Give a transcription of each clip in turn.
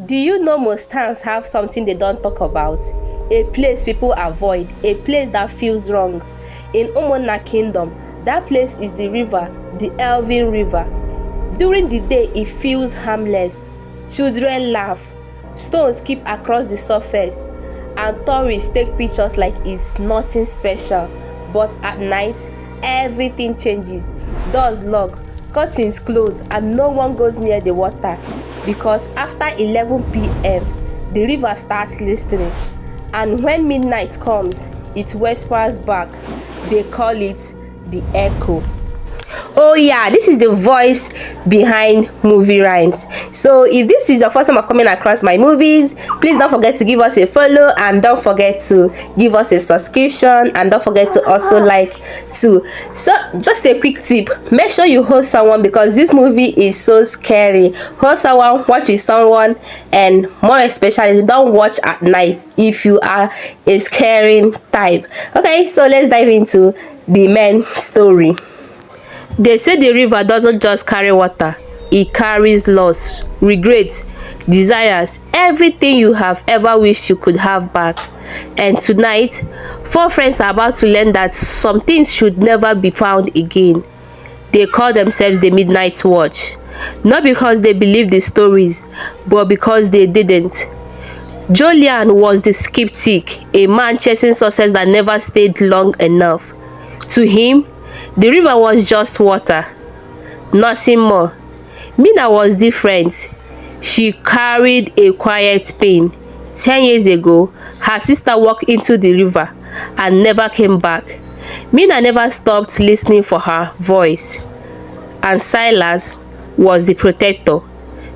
Do you know most towns have something they don't talk about? A place people avoid, a place that feels wrong. In Umona Kingdom, that place is the river, the Aven River. During the day, it feels harmless. Children laugh, stones keep across the surface, and tourists take pictures like it's nothing special. But at night, everything changes. Doors lock, curtains close, and no one goes near the water. Because after 11 p.m., the river starts listening, and when midnight comes, it whispers back. They call it the echo. Oh yeah, this is the voice behind movie rhymes. So if this is your first time of coming across my movies, please don't forget to give us a follow, and don't forget to give us a subscription, and don't forget to also like too. So just a quick tip, make sure you host someone, because this movie is so scary. Host someone, watch with someone, and more especially don't watch at night if you are a scaring type. Okay, so let's dive into the main story. They say the river doesn't just carry water, it carries loss, regrets, desires, everything you have ever wished you could have back. And tonight, four friends are about to learn that some things should never be found again. They call themselves the Midnight Watch, not because they believe the stories, but because they didn't. Julian was the skeptic, a man chasing success that never stayed long enough. To him, the river was just water, nothing more. Mina was different. She carried a quiet pain. 10 years ago, her sister walked into the river and never came back. Mina never stopped listening for her voice. And Silas was the protector,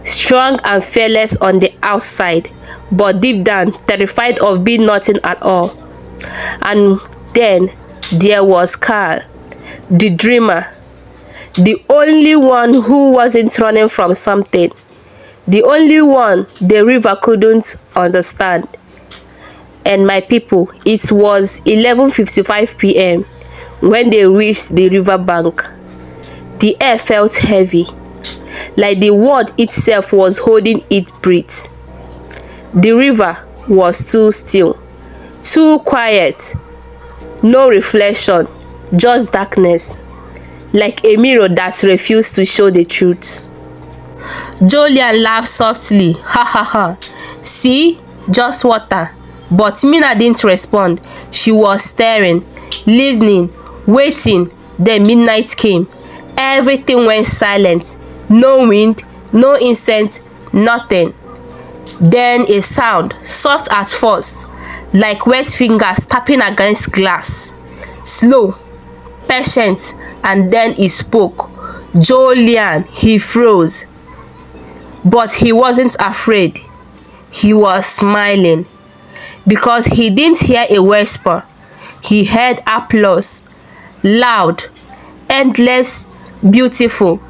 strong and fearless on the outside, but deep down terrified of being nothing at all. And then there was Carl, the dreamer, the only one who wasn't running from something, the only one the river couldn't understand. And my people, it was 11:55 p.m. when they reached the riverbank. The air felt heavy, like the world itself was holding its breath. The river was too still, too quiet, no reflection, just darkness, like a mirror that refused to show the truth. Julian laughed softly. Ha ha ha. See, just water. But Mina didn't respond. She was staring, listening, waiting. Then midnight came. Everything went silent. No wind, no insect, nothing. Then a sound, soft at first, like wet fingers tapping against glass. Slow, patient, and then he spoke. Julian, he froze. But he wasn't afraid. He was smiling. Because he didn't hear a whisper. He heard applause. Loud, endless, beautiful.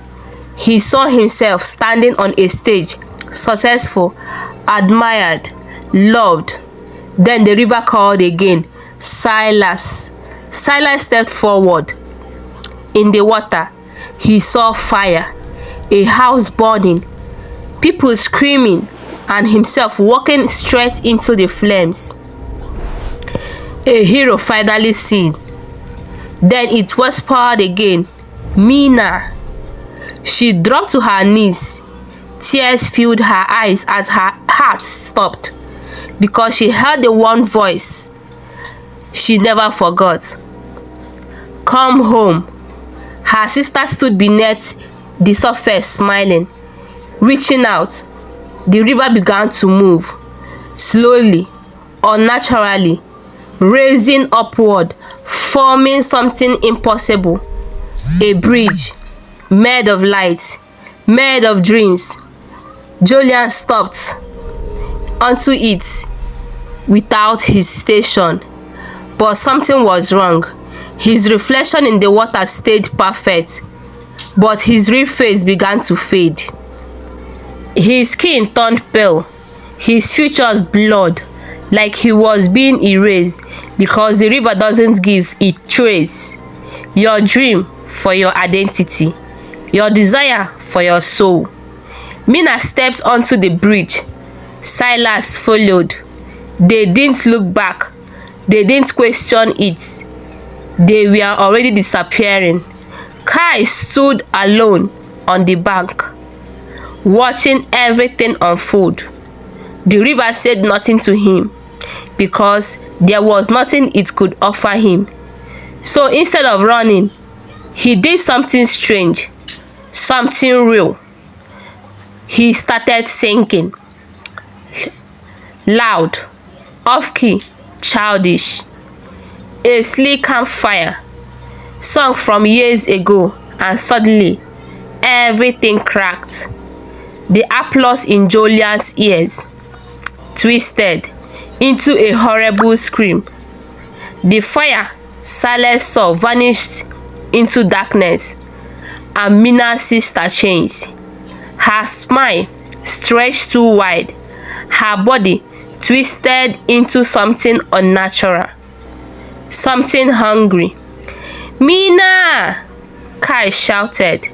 He saw himself standing on a stage, successful, admired, loved. Then the river called again. Silas. Silas stepped forward. In the water, he saw fire, a house burning, people screaming, and himself walking straight into the flames. A hero finally seen. Then it whispered again, Mina. She dropped to her knees. Tears filled her eyes as her heart stopped, because she heard the one voice she never forgot. Come home. Her sister stood beneath the surface smiling. Reaching out, the river began to move, slowly, unnaturally, raising upward, forming something impossible. A bridge, made of light, made of dreams. Julian stopped onto it without hesitation. But something was wrong. His reflection in the water stayed perfect, but his real face began to fade. His skin turned pale, his features blurred, like he was being erased, because the river doesn't give, it traces. Your dream for your identity, your desire for your soul. Mina stepped onto the bridge, Silas followed. They didn't look back. They didn't question it. They were already disappearing. Kai stood alone on the bank, watching everything unfold. The river said nothing to him because there was nothing it could offer him. So instead of running, he did something strange, something real. He started singing, loud, off-key, childish. A sleek campfire, sung from years ago, and suddenly everything cracked. The applause in Julian's ears twisted into a horrible scream. The fire Silas saw vanished into darkness, and Mina's sister changed. Her smile stretched too wide. Her body twisted into something unnatural, something hungry. "Mina!" Kai shouted.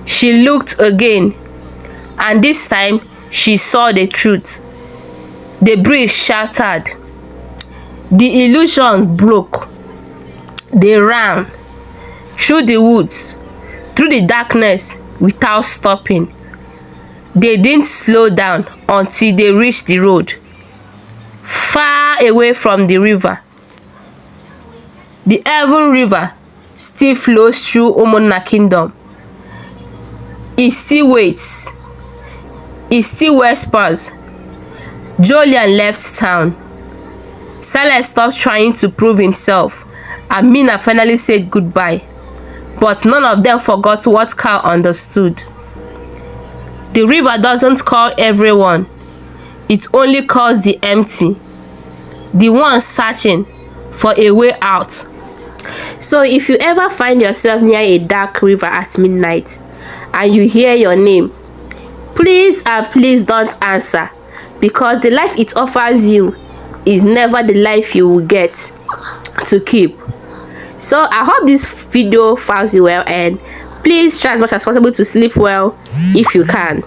She looked again, and this time she saw the truth. The breeze shattered. The illusions broke. They ran through the woods, through the darkness without stopping. They didn't slow down until they reached the road, far away from the river. The Aven River still flows through Umunna Kingdom. It still waits. It still whispers. Julian left town. Silas stopped trying to prove himself, and Mina finally said goodbye. But none of them forgot what Carl understood. The river doesn't call everyone. It only calls the empty, the ones searching for a way out. So if you ever find yourself near a dark river at midnight and you hear your name, please don't answer, because the life it offers you is never the life you will get to keep. So I hope this video finds you well, and please try as much as possible to sleep well if you can.